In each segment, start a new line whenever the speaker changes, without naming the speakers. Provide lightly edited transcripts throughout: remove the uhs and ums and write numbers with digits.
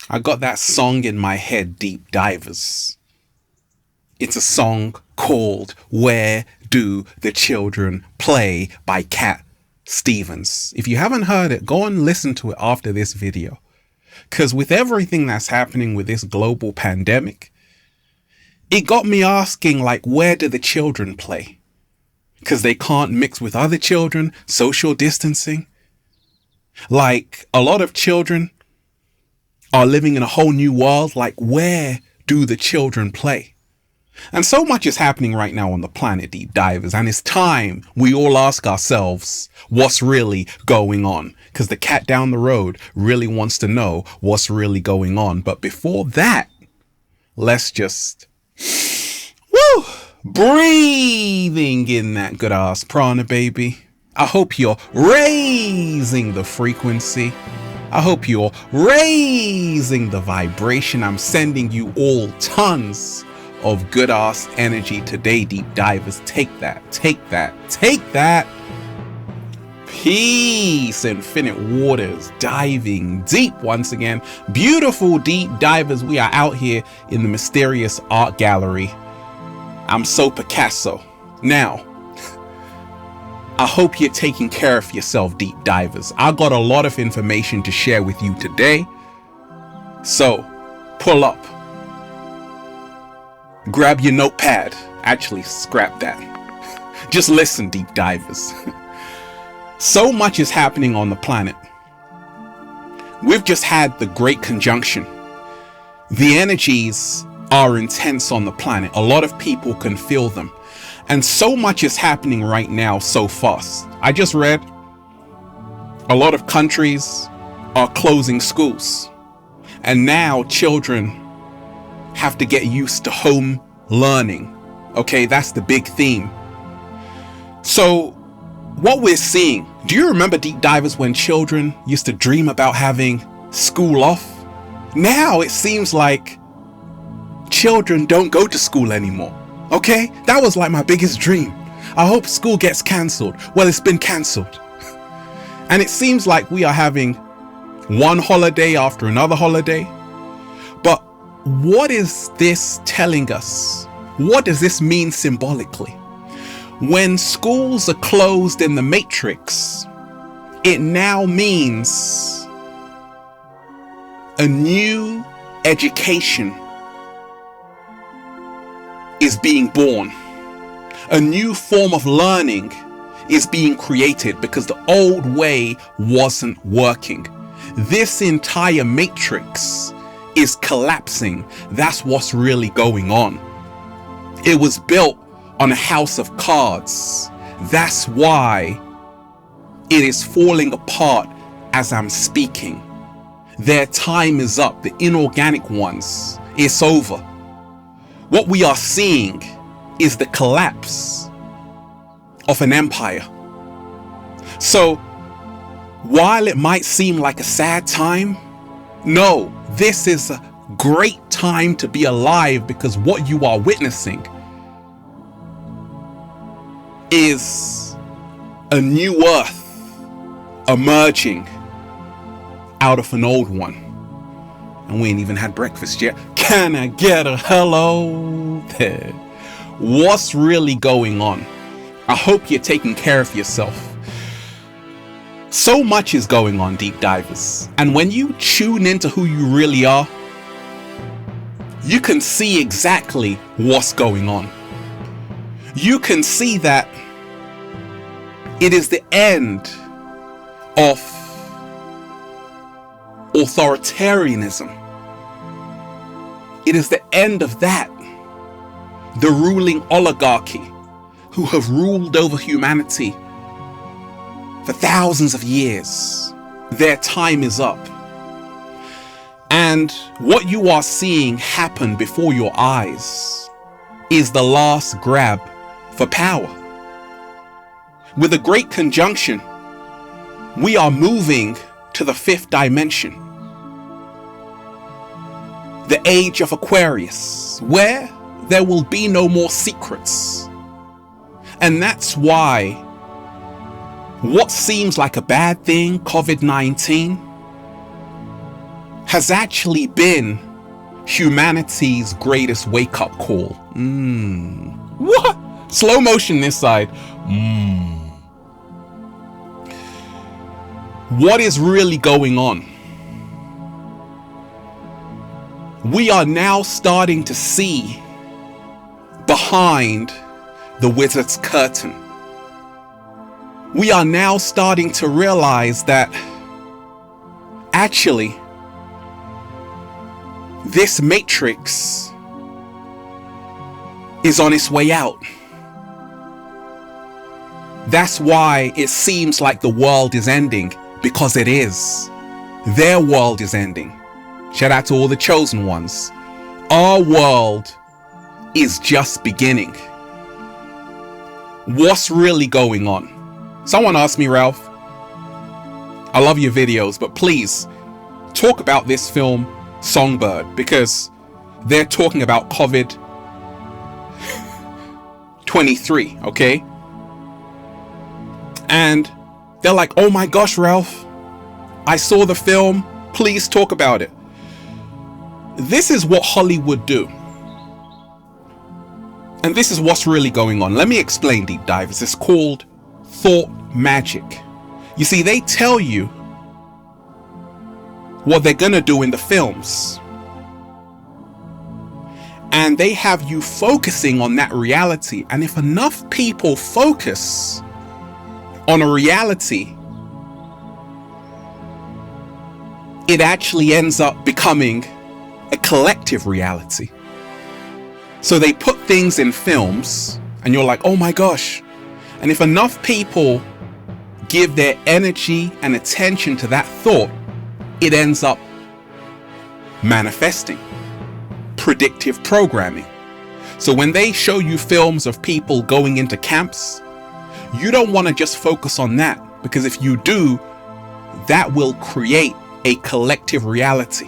I got that song in my head, Deep Divers. It's a song called Where Do the Children Play by Cat Stevens. If you haven't heard it, go and listen to it after this video. Because with everything that's happening with this global pandemic, it got me asking, like, where do the children play? Because they can't mix with other children, social distancing. Like, a lot of children are living in a whole new world. Like, where do the children play? And so much is happening right now on the planet, Deep Divers, and it's time we all ask ourselves what's really going on, because the cat down the road really wants to know what's really going on. But before that, let's just breathing in that good ass prana, baby. I hope you're raising the frequency. I hope you're raising the vibration. I'm sending you all tons of good ass energy today, Deep Divers. Take that, take that, take that. Peace, infinite waters, diving deep once again. Beautiful Deep Divers, we are out here in the mysterious art gallery. I'm so Picasso. Now, I hope you're taking care of yourself, Deep Divers. I got a lot of information to share with you today. So, pull up. Grab your notepad. Actually, scrap that. Just listen, Deep Divers. So much is happening on the planet. We've just had the Great Conjunction. The energies are intense on the planet. A lot of people can feel them. And so much is happening right now so fast. I just read a lot of countries are closing schools. And now children have to get used to home learning. Okay, that's the big theme. So what we're seeing, do you remember, Deep Divers, when children used to dream about having school off? Now it seems like children don't go to school anymore. Okay, that was like my biggest dream. I hope school gets cancelled. Well, it's been cancelled. And it seems like we are having one holiday after another holiday. But what is this telling us? What does this mean symbolically? When schools are closed in the Matrix, it now means a new education is being born. A new form of learning is being created because the old way wasn't working. This entire matrix is collapsing. That's what's really going on. It was built on a house of cards. That's why it is falling apart as I'm speaking. Their time is up. The inorganic ones, it's over. What we are seeing is the collapse of an empire. So, while it might seem like a sad time, no, this is a great time to be alive, because what you are witnessing is a new earth emerging out of an old one. And we ain't even had breakfast yet. Can I get a hello there? What's really going on? I hope you're taking care of yourself. So much is going on, Deep Divers. And when you tune into who you really are, you can see exactly what's going on. You can see that it is the end of authoritarianism. It is the end of that. The ruling oligarchy who have ruled over humanity for thousands of years. Their time is up. And what you are seeing happen before your eyes is the last grab for power. With the Great Conjunction, we are moving to the fifth dimension. The age of Aquarius, where there will be no more secrets. And that's why what seems like a bad thing, COVID-19, has actually been humanity's greatest wake-up call. What? Slow motion this side. What is really going on? We are now starting to see behind the wizard's curtain. We are now starting to realize that actually this matrix is on its way out. That's why it seems like the world is ending, because it is. Their world is ending. Shout out to all the chosen ones. Our world is just beginning. What's really going on? Someone asked me, Ralph, I love your videos, but please talk about this film Songbird, because they're talking about COVID-23, okay? And they're like, oh my gosh, Ralph, I saw the film, please talk about it. This is what Hollywood do. And this is what's really going on. Let me explain, deep divers. It's called thought magic. You see, they tell you what they're gonna do in the films, and they have you focusing on that reality. And if enough people focus on a reality, it actually ends up becoming a collective reality. So they put things in films and you're like, oh my gosh. And if enough people give their energy and attention to that thought, it ends up manifesting. Predictive programming. So when they show you films of people going into camps, you don't want to just focus on that, because if you do, that will create a collective reality.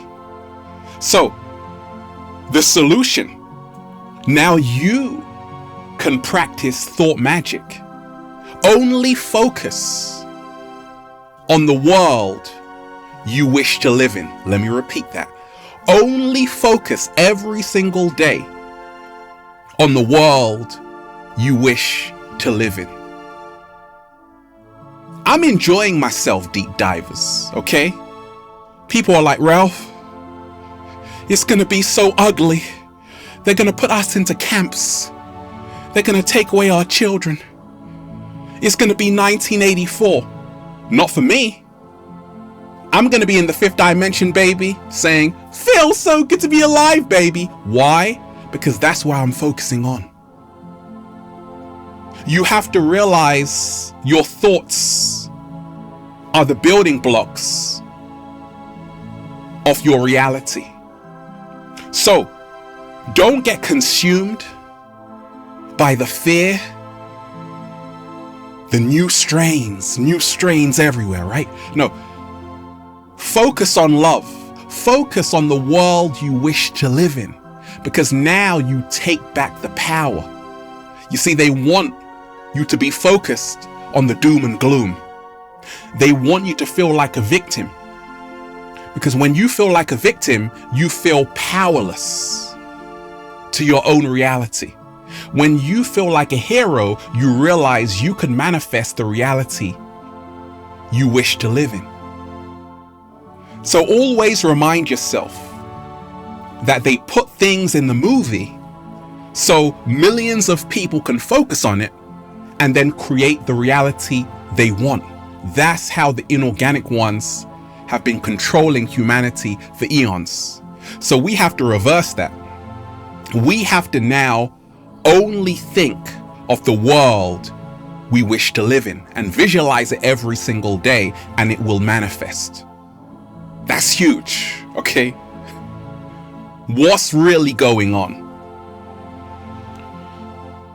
So the solution, now you can practice thought magic. Only focus on the world you wish to live in. Let me repeat that. Only focus every single day on the world you wish to live in. I'm enjoying myself, deep divers, okay? People are like, Ralph, it's gonna be so ugly. They're gonna put us into camps. They're gonna take away our children. It's gonna be 1984. Not for me. I'm gonna be in the fifth dimension, baby, saying, feels so good to be alive, baby. Why? Because that's where I'm focusing on. You have to realize your thoughts are the building blocks of your reality. So, don't get consumed by the fear, the new strains everywhere, right? No. Focus on love. Focus on the world you wish to live in, because now you take back the power. You see, they want you to be focused on the doom and gloom. They want you to feel like a victim, because when you feel like a victim, you feel powerless to your own reality. When you feel like a hero, you realize you can manifest the reality you wish to live in. So always remind yourself that they put things in the movie so millions of people can focus on it and then create the reality they want. That's how the inorganic ones have been controlling humanity for eons. So we have to reverse that. We have to now only think of the world we wish to live in and visualize it every single day, and it will manifest. That's huge, okay? What's really going on?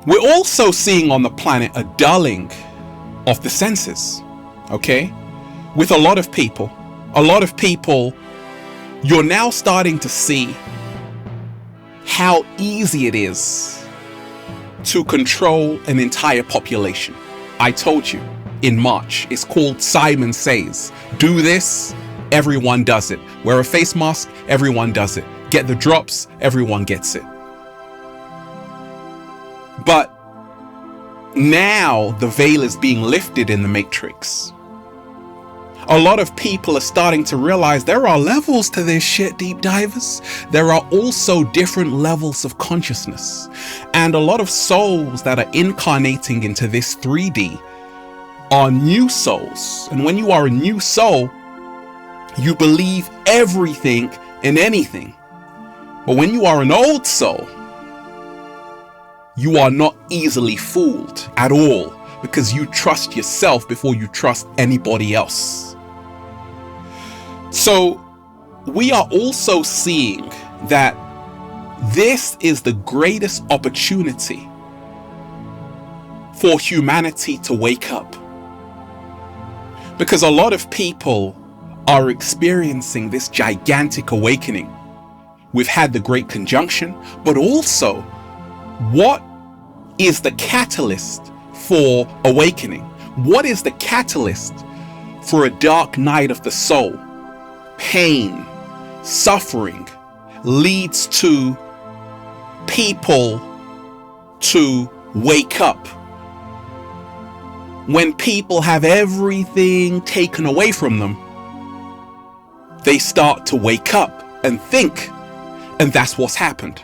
We're also seeing on the planet a dulling of the senses, okay? With a lot of people, you're now starting to see how easy it is to control an entire population. I told you in March, it's called Simon Says. Do this everyone does it. Wear a face mask, everyone does it. Get the drops, everyone gets it. But now the veil is being lifted in the Matrix. A lot of people are starting to realize there are levels to this shit, deep divers. There are also different levels of consciousness. And a lot of souls that are incarnating into this 3D are new souls. And when you are a new soul, you believe everything and anything. But when you are an old soul, you are not easily fooled at all, because you trust yourself before you trust anybody else. So we are also seeing that this is the greatest opportunity for humanity to wake up. Because a lot of people are experiencing this gigantic awakening. We've had the Great Conjunction, but also, what is the catalyst for awakening? What is the catalyst for a dark night of the soul? Pain, suffering leads to people to wake up. When people have everything taken away from them, they start to wake up and think, and that's what's happened.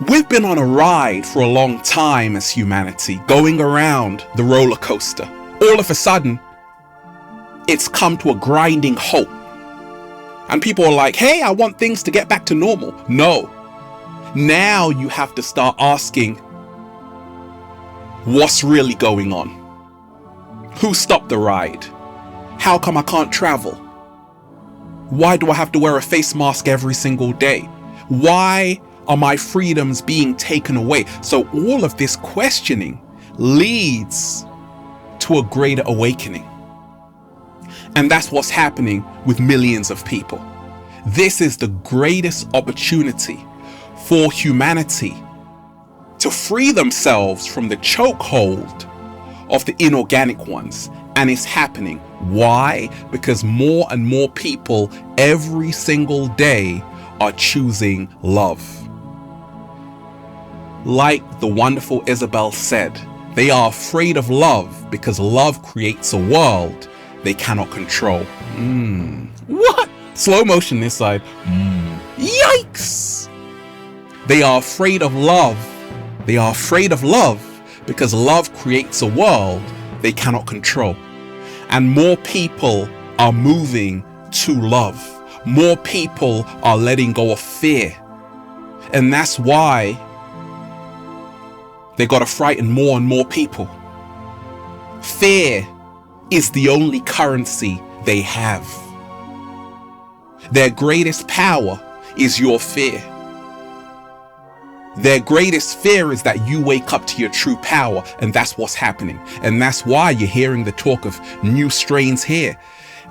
We've been on a ride for a long time as humanity, going around the roller coaster. All of a sudden, it's come to a grinding halt. And people are like, hey, I want things to get back to normal. No. Now you have to start asking, what's really going on? Who stopped the ride? How come I can't travel? Why do I have to wear a face mask every single day? Why are my freedoms being taken away? So all of this questioning leads to a greater awakening. And that's what's happening with millions of people. This is the greatest opportunity for humanity to free themselves from the chokehold of the inorganic ones. And it's happening. Why? Because more and more people every single day are choosing love. Like the wonderful Isabel said, they are afraid of love because love creates a world they cannot control. What? Slow motion this side. Yikes! They are afraid of love. They are afraid of love because love creates a world they cannot control. And more people are moving to love. More people are letting go of fear. And that's why they got to frighten more and more people. Fear is the only currency they have. Their greatest power is your fear. Their greatest fear is that you wake up to your true power, and that's what's happening. And that's why you're hearing the talk of new strains here.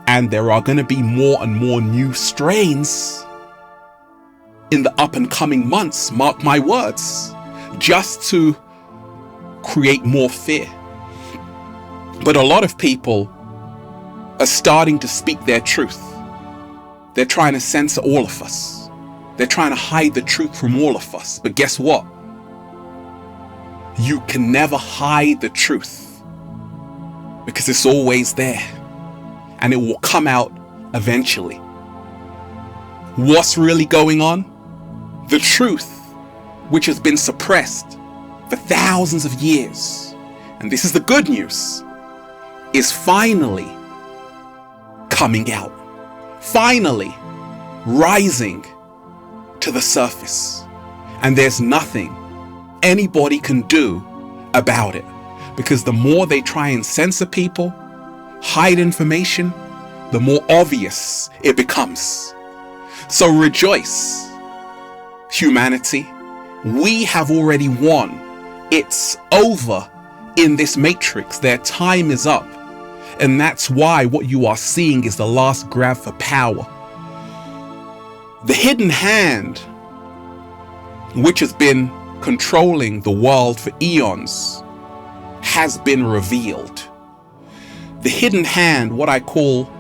And there are going to be more and more new strains in the up and coming months, mark my words, just to create more fear. But a lot of people are starting to speak their truth. They're trying to censor all of us. They're trying to hide the truth from all of us. But guess what? You can never hide the truth because it's always there and it will come out eventually. What's really going on? The truth, which has been suppressed for thousands of years, and this is the good news, is finally coming out, finally rising to the surface. And there's nothing anybody can do about it, because the more they try and censor people, hide information, the more obvious it becomes. So rejoice, humanity. We have already won. It's over in this matrix. Their time is up. And that's why what you are seeing is the last grab for power. The hidden hand, which has been controlling the world for eons, has been revealed. The hidden hand, what I call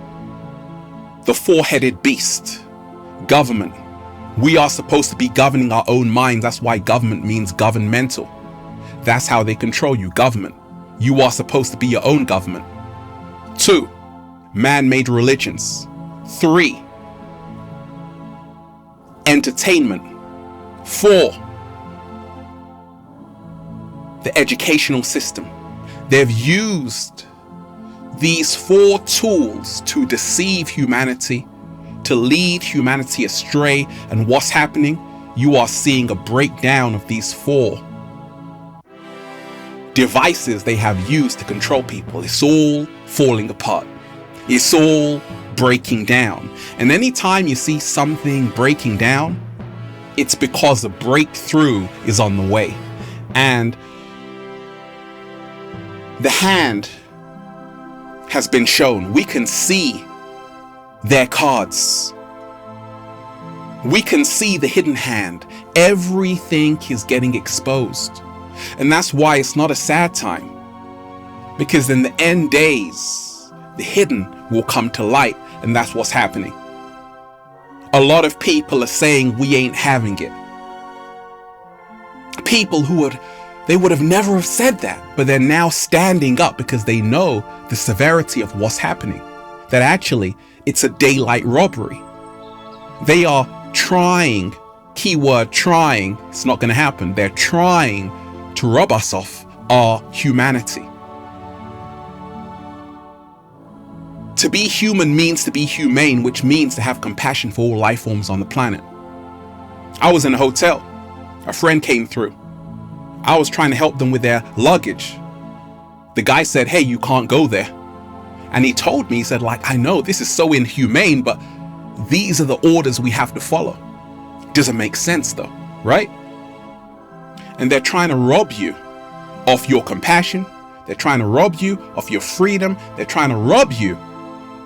the four-headed beast, government. We are supposed to be governing our own minds. That's why government means governmental. That's how they control you, government. You are supposed to be your own government. 2, man-made religions. 3, entertainment. 4, the educational system. They've used these 4 tools to deceive humanity, to lead humanity astray. And what's happening? You are seeing a breakdown of these 4 devices they have used to control people. It's all falling apart. It's all breaking down. And anytime you see something breaking down, it's because a breakthrough is on the way. And the hand has been shown. We can see their cards. We can see the hidden hand. Everything is getting exposed. And that's why it's not a sad time. Because in the end days, the hidden will come to light. And that's what's happening. A lot of people are saying we ain't having it. People who they would have never have said that, but they're now standing up because they know the severity of what's happening. That actually it's a daylight robbery. They are trying, keyword trying, it's not going to happen. They're trying to rob us of our humanity. To be human means to be humane, which means to have compassion for all life forms on the planet. I was in a hotel. A friend came through. I was trying to help them with their luggage. The guy said, "Hey, you can't go there." And he told me, he said, like, "I know this is so inhumane, but these are the orders we have to follow." Doesn't make sense though, right? And they're trying to rob you of your compassion. They're trying to rob you of your freedom. They're trying to rob you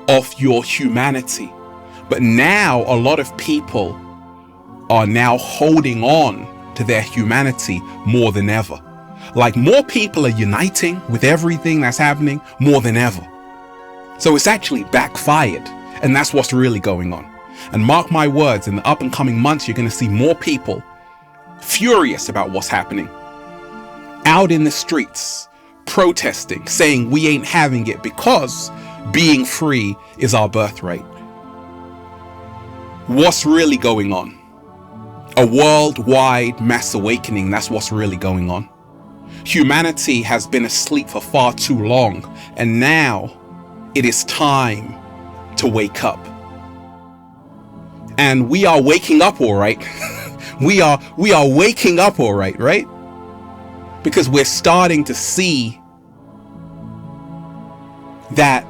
of your humanity. But now a lot of people are now holding on to their humanity more than ever. Like more people are uniting with everything that's happening more than ever. So it's actually backfired. And that's what's really going on. And mark my words, in the up and coming months, you're going to see more people furious about what's happening. Out in the streets, protesting, saying we ain't having it because being free is our birthright. What's really going on? A worldwide mass awakening, that's what's really going on. Humanity has been asleep for far too long, and now it is time to wake up. And we are waking up all right. we are waking up all right, right? Because we're starting to see that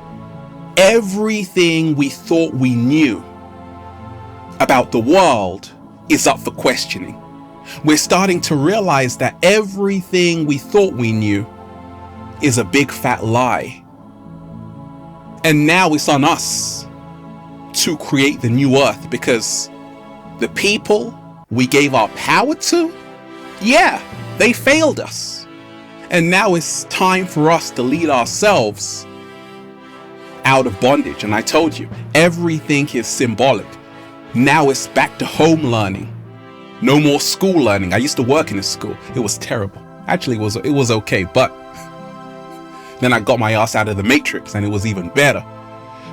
everything we thought we knew about the world is up for questioning. We're starting to realize that everything we thought we knew is a big fat lie. And now it's on us to create the new earth, because the people we gave our power to, yeah, they failed us. And now it's time for us to lead ourselves out of bondage. And I told you, everything is symbolic. Now it's back to home learning. No more school learning. I used to work in a school. It was terrible. Actually, it was okay, but then I got my ass out of the matrix and it was even better.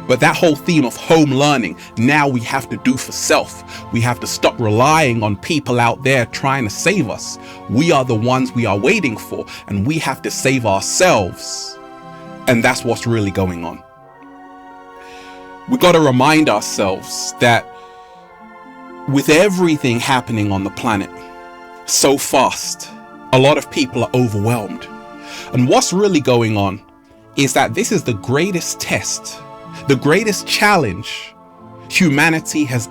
But that whole theme of home learning, now we have to do for self. We have to stop relying on people out there trying to save us. We are the ones we are waiting for, and we have to save ourselves. And that's what's really going on. We got to remind ourselves that with everything happening on the planet so fast, a lot of people are overwhelmed. And what's really going on is that this is the greatest test, the greatest challenge humanity has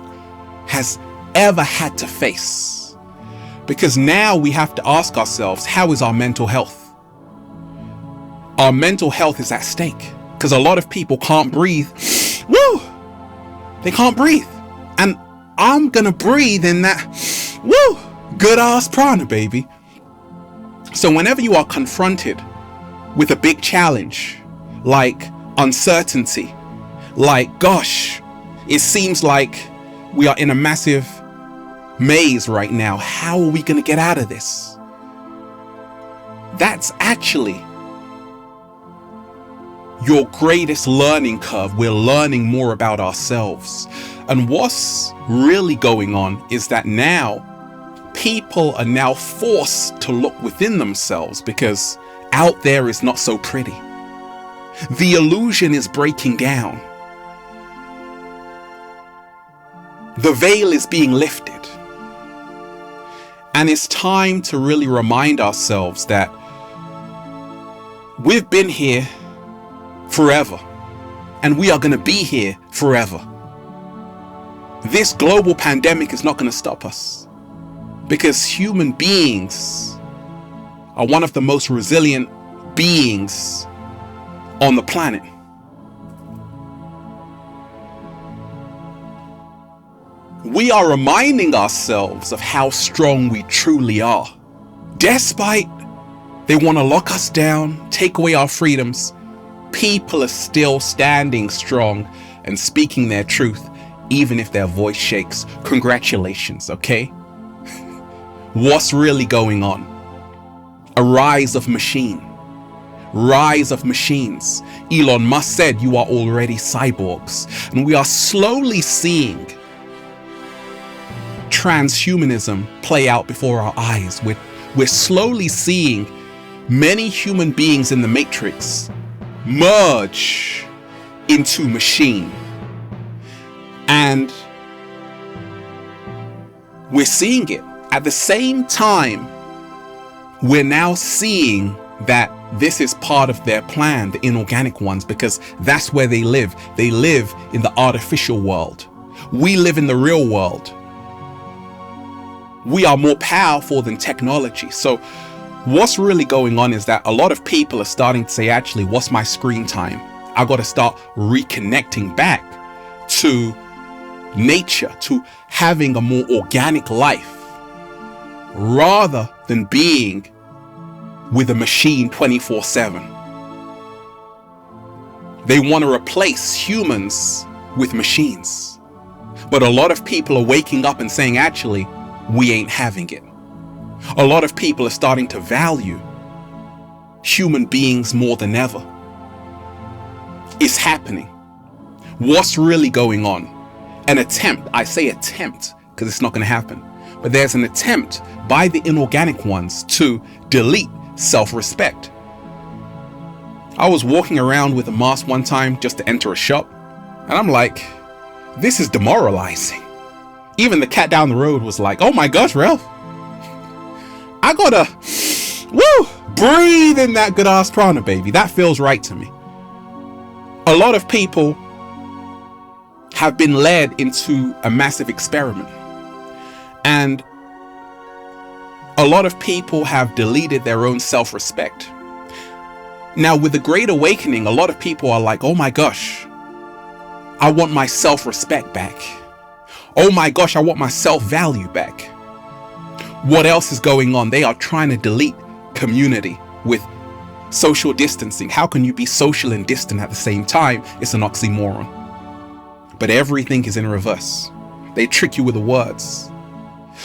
ever had to face. Because now we have to ask ourselves, how is our mental health? Our mental health is at stake because a lot of people can't breathe. Woo! They can't breathe. And I'm gonna breathe in that, woo, good ass prana, baby. So whenever you are confronted with a big challenge, like uncertainty, like, gosh, It seems like we are in a massive maze right now. How are we going to get out of this? That's actually your greatest learning curve. We're learning more about ourselves. And what's really going on is that now people are now forced to look within themselves, because out there is not so pretty. The illusion is breaking down. The veil is being lifted. And it's time to really remind ourselves that we've been here forever, and we are going to be here forever. This global pandemic is not going to stop us, because human beings are one of the most resilient beings on the planet. We are reminding ourselves of how strong we truly are. Despite they want to lock us down, take away our freedoms, people are still standing strong and speaking their truth, even if their voice shakes. Congratulations, okay? What's really going on? A rise of machine. Rise of machines. Elon Musk said you are already cyborgs. And we are slowly seeing transhumanism play out before our eyes. We're slowly seeing many human beings in the matrix merge into machine. And we're seeing it. At the same time, we're now seeing that this is part of their plan, the inorganic ones, because that's where they live. They live in the artificial world. We live in the real world. We are more powerful than technology. So what's really going on is that a lot of people are starting to say, actually, what's my screen time? I got to start reconnecting back to nature, to having a more organic life, rather than being with a machine 24/7. They want to replace humans with machines. But a lot of people are waking up and saying, actually, we ain't having it. A lot of people are starting to value human beings more than ever. It's happening. What's really going on? An attempt, I say attempt because it's not going to happen, but there's an attempt by the inorganic ones to delete self-respect. I was walking around with a mask one time just to enter a shop, and I'm like, this is demoralizing. Even the cat down the road was like, oh my gosh, Ralph, I gotta breathe in that good ass prana, baby. That feels right to me. A lot of people have been led into a massive experiment, and a lot of people have deleted their own self-respect. Now, with the Great Awakening, a lot of people are like, oh my gosh, I want my self-respect back. Oh my gosh, I want my self-value back. What else is going on? They are trying to delete community with social distancing. How can you be social and distant at the same time? It's an oxymoron. But everything is in reverse. They trick you with the words.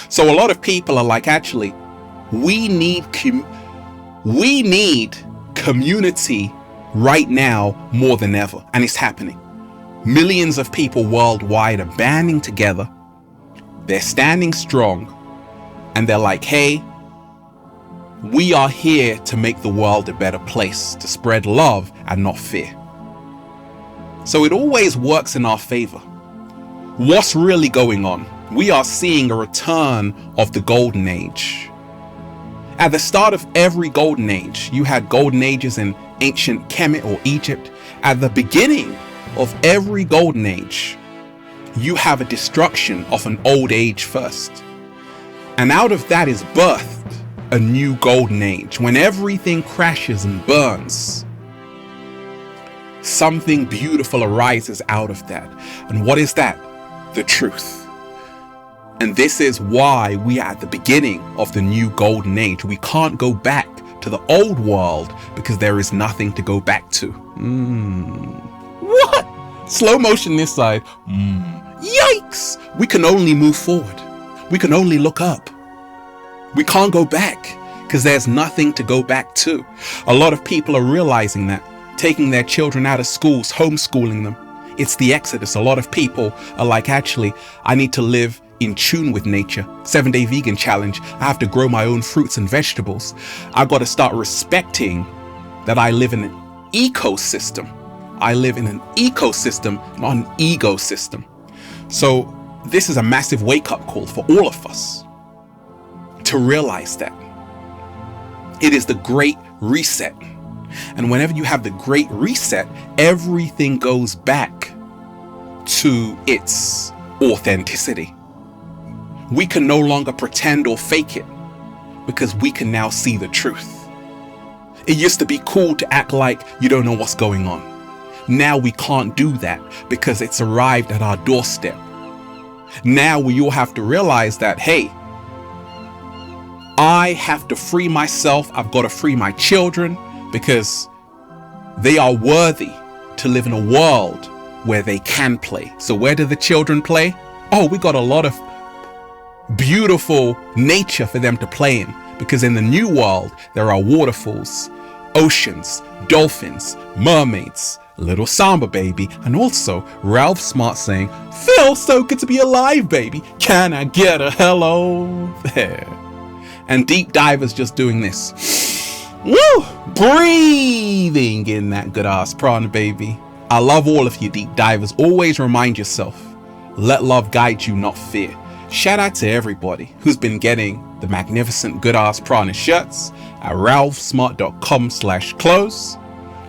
So a lot of people are like, actually, we need community right now more than ever. And it's happening. Millions of people worldwide are banding together. They're standing strong. And they're like, hey, we are here to make the world a better place, to spread love and not fear. So it always works in our favor. What's really going on? We are seeing a return of the golden age. At the start of every golden age, you had golden ages in ancient Kemet or Egypt. At the beginning of every golden age, you have a destruction of an old age first. And out of that is birthed a new golden age. When everything crashes and burns, something beautiful arises out of that. And what is that? The truth. And this is why we are at the beginning of the new golden age. We can't go back to the old world because there is nothing to go back to. What? Slow motion this side. Yikes! We can only move forward. We can only look up. We can't go back because there's nothing to go back to. A lot of people are realizing that, taking their children out of schools, homeschooling them. It's the exodus. A lot of people are like, actually, I need to live in tune with nature. 7-day vegan challenge. I have to grow my own fruits and vegetables. I got to start respecting that I live in an ecosystem. I live in an ecosystem, not an ego system. So this is a massive wake-up call for all of us to realize that it is the great reset. And whenever you have the great reset, everything goes back to its authenticity. We can no longer pretend or fake it because we can now see the truth. It used to be cool to act like you don't know what's going on. Now we can't do that because it's arrived at our doorstep. Now we all have to realize that, hey, I have to free myself. I've got to free my children because they are worthy to live in a world where they can play. So where do the children play? Oh, we got a lot of beautiful nature for them to play in, because in the new world, there are waterfalls, oceans, dolphins, mermaids, little Samba baby, and also Ralph Smart saying, "Phil, so good to be alive, baby. Can I get a hello there?" And Deep Divers just doing this. Woo! Breathing in that good ass prana, baby. I love all of you, Deep Divers. Always remind yourself, let love guide you, not fear. Shout out to everybody who's been getting the magnificent good ass prana shirts at ralphsmart.com/clothes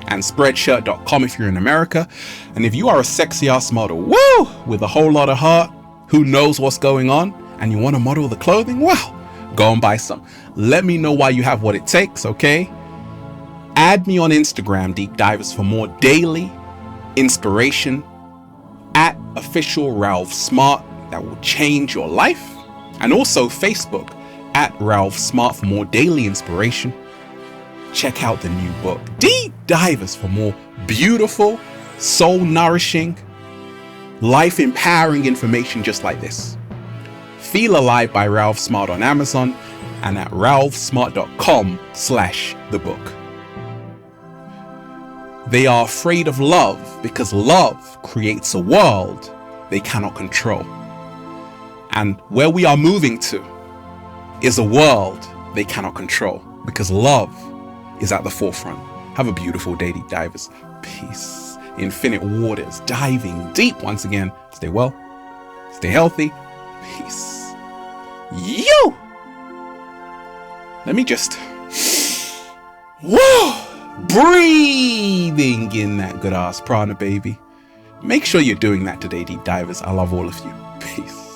and spreadshirt.com if you're in America. And if you are a sexy ass model, woo, with a whole lot of heart, who knows what's going on, and you want to model the clothing, well, go and buy some. Let me know why you have what it takes, okay? Add me on Instagram, Deep Divers, for more daily inspiration at official Ralph Smart that will change your life. And also Facebook at Ralph Smart for more daily inspiration. Check out the new book, Deep Divers, for more beautiful, soul nourishing, life empowering information just like this. Feel Alive by Ralph Smart on Amazon and at ralphsmart.com/the book. They are afraid of love because love creates a world they cannot control. And where we are moving to is a world they cannot control because love is at the forefront. Have a beautiful day, Deep Divers. Peace. Infinite waters, diving deep once again. Stay well, stay healthy. Peace. Yo! Let me just... Whoa! Breathing in that good ass prana, baby. Make sure you're doing that today, Deep Divers. I love all of you. Peace.